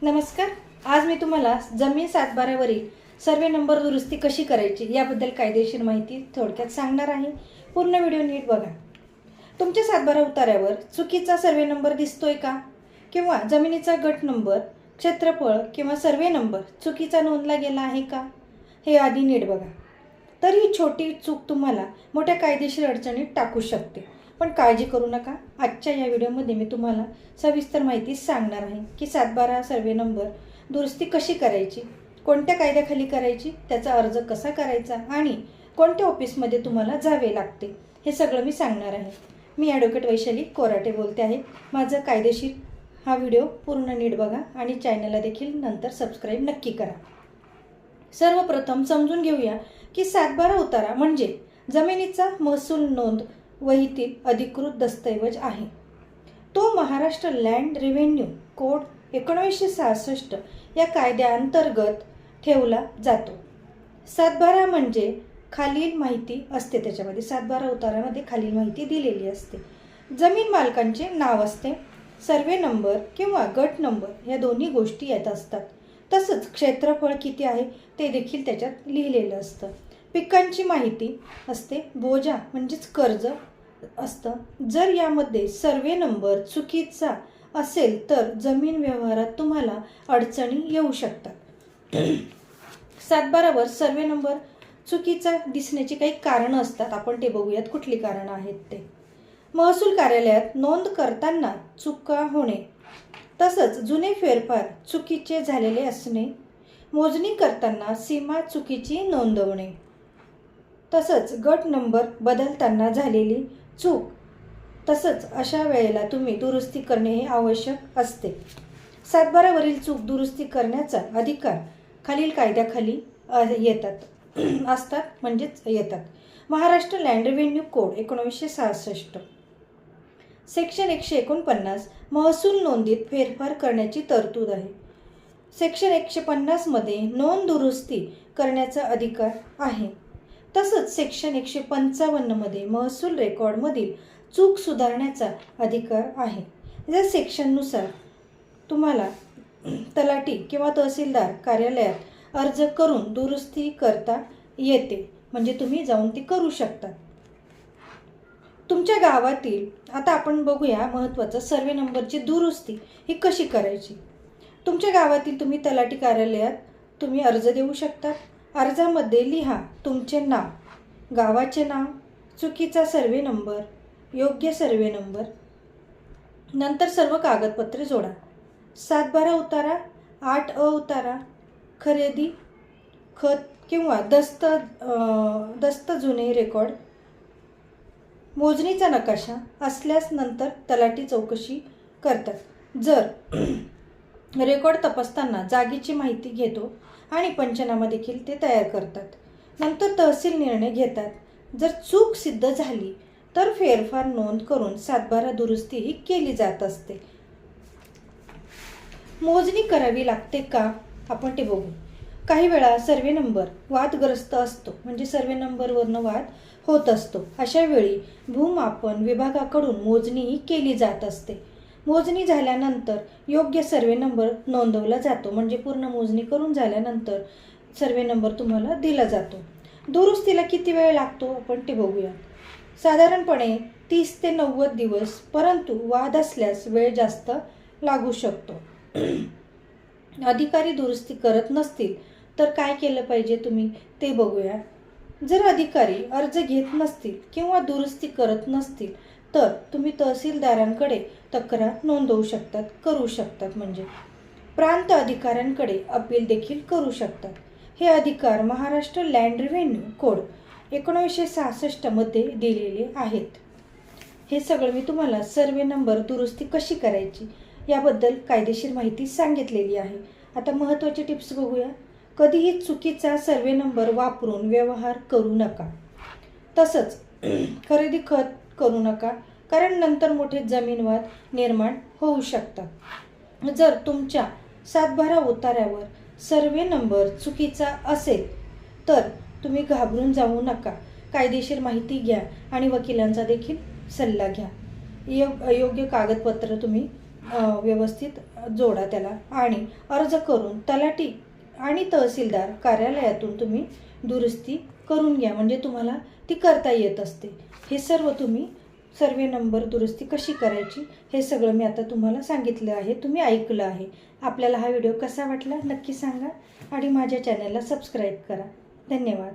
नमस्कार. आज मी तुम्हाला जमीन सातबाऱ्यावरील सर्वे नंबर दुरुस्ती कशी करायची याबद्दल कायदेशीर माहिती थोडक्यात सांगणार आहे. पूर्ण व्हिडिओ नीट बघा. तुमच्या सातबारा उतार्यावर चुकीचा सर्वे नंबर दिसतोय का? किंवा जमिनीचा गट नंबर, क्षेत्रफळ किंवा सर्वे नंबर चुकीचा नोंदला गेला आहे का? हे आधी नीट बघा. तर ही छोटी चूक तुम्हाला मोठ्या कायदेशीर अडचणीत टाकू शकते. पण काळजी करू नका. आजच्या या व्हिडिओमध्ये मी तुम्हाला सविस्तर माहिती सांगणार आहे की सातबारा सर्वे नंबर दुरुस्ती कशी करायची, कोणत्या कायद्याखाली करायची, त्याचा अर्ज कसा करायचा आणि कोणत्या ऑफिसमध्ये तुम्हाला जावे लागते, हे सगळं मी सांगणार आहे. मी ॲडव्होकेट वैशाली कोराटे बोलते आहे. माझं कायदेशीर हा व्हिडिओ पूर्ण नीट बघा आणि चॅनलला देखील नंतर सबस्क्राईब नक्की करा. सर्वप्रथम समजून घेऊया की सातबारा उतारा म्हणजे जमिनीचा महसूल नोंद वहीतील अधिकृत दस्तऐवज आहे. तो महाराष्ट्र लँड रेव्हेन्यू कोड 1966 या कायद्याअंतर्गत ठेवला जातो. सातबारा म्हणजे खालील माहिती असते. त्याच्यामध्ये सातबारा उतारामध्ये खालील माहिती दिलेली असते. जमीन मालकांचे नाव असते, सर्वे नंबर किंवा गट नंबर या दोन्ही गोष्टी येत असतात. तसंच क्षेत्रफळ किती आहे ते देखील त्याच्यात लिहिलेलं असतं. पिकांची माहिती असते, बोजा म्हणजेच कर्ज असतं. जर यामध्ये सर्वे नंबर चुकीचा असेल तर जमीन व्यवहारात तुम्हाला अडचणी येऊ शकतात. सातबारावर सर्वे नंबर चुकीचा दिसण्याची काही कारणं असतात. आपण ते बघूयात कुठली कारणं आहेत ते. महसूल कार्यालयात नोंद करताना चुका होणे, तसंच जुने फेरफार चुकीचे झालेले असणे, मोजणी करताना सीमा चुकीची नोंदवणे, तसंच गट नंबर बदलताना झालेली चूक, तसंच अशा वेळेला तुम्ही दुरुस्ती करणे हे आवश्यक असते. सातबारावरील चूक दुरुस्ती करण्याचा अधिकार खालील कायद्याखाली येतात. Maharashtra land revenue code 1966 section 149 महसूल नोंदीत फेरफार करण्याची तरतूद आहे. सेक्शन 150 मध्ये नोंद दुरुस्ती करण्याचा अधिकार आहे. तसंच सेक्शन 155 मध्ये महसूल रेकॉर्डमधील चूक सुधारण्याचा अधिकार आहे. या सेक्शननुसार तुम्हाला तलाठी किंवा तहसीलदार कार्यालयात अर्ज करून दुरुस्ती करता येते. म्हणजे तुम्ही जाऊन ती करू शकता. तुमच्या गावातील आता आपण बघूया महत्त्वाचं सर्वे नंबरची दुरुस्ती ही कशी करायची. तुमच्या गावातील तुम्ही तलाठी कार्यालयात तुम्ही अर्ज देऊ शकता. अर्जामध्ये लिहा तुमचे नाव, गावाचे नाव, चुकीचा सर्वे नंबर, योग्य सर्वे नंबर, नंतर सर्व कागदपत्रे जोडा. सातबारा उतारा, 8अ उतारा, खरेदी, खत किंवा दस्त जुने रेकॉर्ड, मोजणीचा नकाशा असल्यास नंतर तलाठी चौकशी करतात. जर रेकॉर्ड तपासताना जागेची माहिती घेतो आणि पंचनामा देखील ते तयार करतात. नंतर तहसील निर्णय घेतात. जर चूक सिद्ध झाली तर फेरफार नोंद करून सातबारा दुरुस्ती ही केली जात असते. मोजणी करावी लागते का आपण ते बघू. काही वेळा सर्वे नंबर वादग्रस्त असतो, म्हणजे सर्वे नंबरवरनं वाद होत असतो. अशा वेळी भूमापन विभागाकडून मोजणी ही केली जात असते. मोजणी झाल्यानंतर योग्य सर्वे नंबर नोंदवला जातो. म्हणजे पूर्ण मोजणी करून झाल्यानंतर सर्वे नंबर तुम्हाला दिला जातो. दुरुस्तीला किती वेळ लागतो आपण ते बघूया. साधारणपणे 30 ते 90 दिवस, परंतु वाद असल्यास वेळ जास्त लागू शकतो. अधिकारी दुरुस्ती करत नसतील तर काय केलं पाहिजे तुम्ही ते बघूया. जर अधिकारी अर्ज घेत नसतील किंवा दुरुस्ती करत नसतील तर तुम्ही तहसीलदारांकडे तक्रार नोंदवू करू शकतात. म्हणजे प्रांत अधिकाऱ्यांकडे अपील देखील करू शकतात. हे अधिकार महाराष्ट्र लँड रेव्हेन्यू कोड 1966 मध्ये दिलेले आहेत. हे सगळं मी तुम्हाला सर्वे नंबर दुरुस्ती कशी करायची याबद्दल कायदेशीर माहिती सांगितलेली आहे. आता महत्त्वाचे टिप्स बघूया. कधीही चुकीचा सर्वे नंबर वापरून व्यवहार करू नका. तसंच खरेदी खत करू नका, कारण नंतर मोठे जमीन वाद निर्माण होऊ शकतात. जर तुमच्या सातबारा उतार्यावर सर्वे नंबर चुकीचा असेल तर तुम्ही घाबरून जाऊ नका. कायदेशीर माहिती घ्या आणि वकिलांचा देखील सल्ला घ्या. योग्य कागदपत्र तुम्ही व्यवस्थित जोडा त्याला आणि अर्ज करून तलाठी आणि तहसीलदार कार्यालयातून तुम्ही दुरुस्ती करून घ्या, म्हणजे तुम्हाला ती करता येत असते. हे सर्व तुम्ही सर्वे नंबर दुरुस्ती कशी करायची हे सगळं मी आता तुम्हाला सांगितलं आहे, तुम्ही ऐकलं आहे. आपल्याला हा व्हिडिओ कसा वाटला नक्की सांगा आणि माझ्या चॅनलला सबस्क्राईब करा. धन्यवाद.